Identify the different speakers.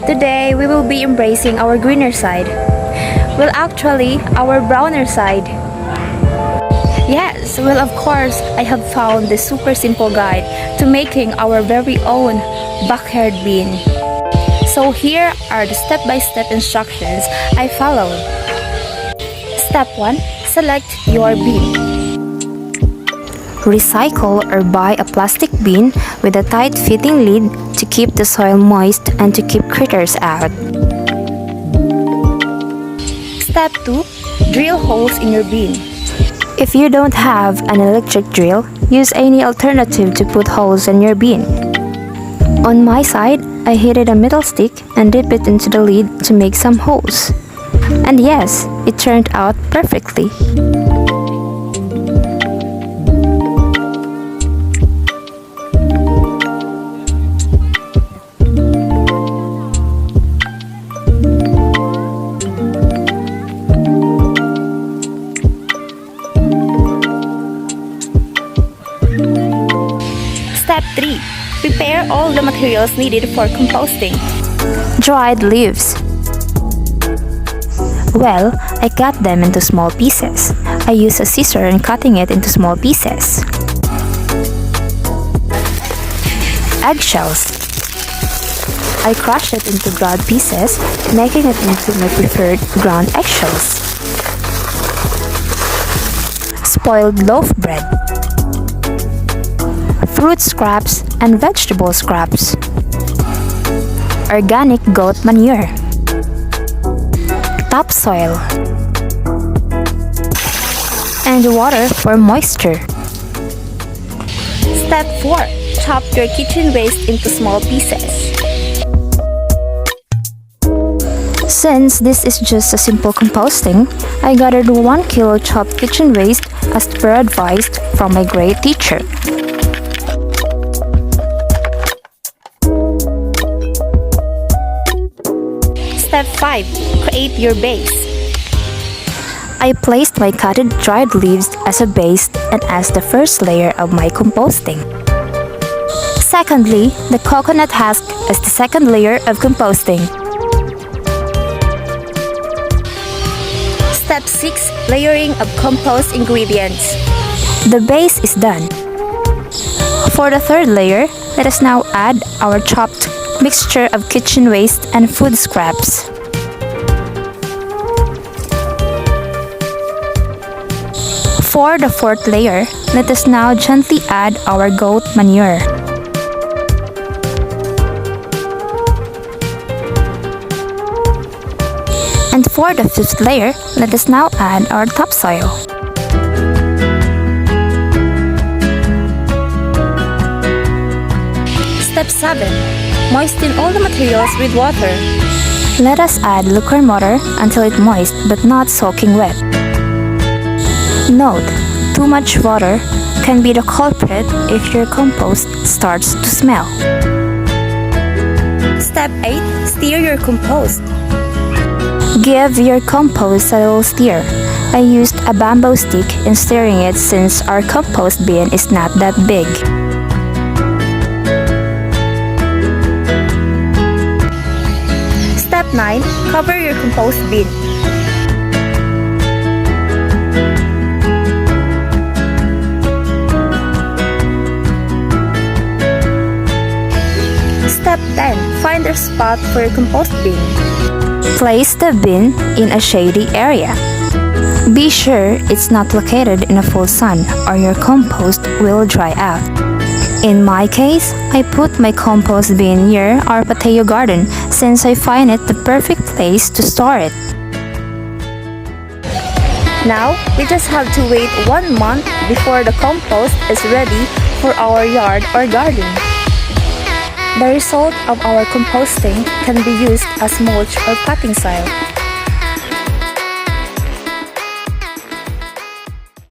Speaker 1: Today, we will be embracing our greener side. Well, actually, our browner side. Yes, well, of course, I have found this super simple guide to making our very own backyard bin. So here are the step-by-step instructions I followed. Step 1. Select your bin. Recycle or buy a plastic bin with a tight-fitting lid to keep the soil moist and to keep critters out. Step 2. Drill holes in your bin. If you don't have an electric drill, use any alternative to put holes in your bin. On my side, I heated a metal stick and dipped it into the lid to make some holes. And yes, it turned out perfectly. Step 3. Prepare all the materials needed for composting. Dried leaves. Well, I cut them into small pieces. I use a scissor in cutting it into small pieces. Eggshells. I crushed it into broad pieces, making it into my preferred ground eggshells. Spoiled loaf bread. Fruit scraps and vegetable scraps. Organic goat manure. Topsoil. And water for moisture. Step 4. Chop your kitchen waste into small pieces. Since this is just a simple composting, I gathered 1 kilo chopped kitchen waste as per advised from my great teacher. Step 5. Create your base. I placed my cutted dried leaves as a base and as the first layer of my composting. Secondly, the coconut husk as the second layer of composting. Step 6. Layering of compost ingredients. The base is done. For the third layer, let us now add our chopped mixture of kitchen waste and food scraps. For the fourth layer, let us now gently add our goat manure. And for the fifth layer, let us now add our topsoil. Step 7. Moisten all the materials with water. Let us add lukewarm water until it's moist but not soaking wet. Note, too much water can be the culprit if your compost starts to smell. Step 8. Stir your compost. Give your compost a little stir. I used a bamboo stick in stirring it since our compost bin is not that big. Step 9. Cover your compost bin. Step 10. Find a spot for your compost bin. Place the bin in a shady area. Be sure it's not located in a full sun or your compost will dry out. In my case, I put my compost bin near our patio garden since I find it the perfect place to store it. Now, we just have to wait 1 month before the compost is ready for our yard or garden. The result of our composting can be used as mulch or potting soil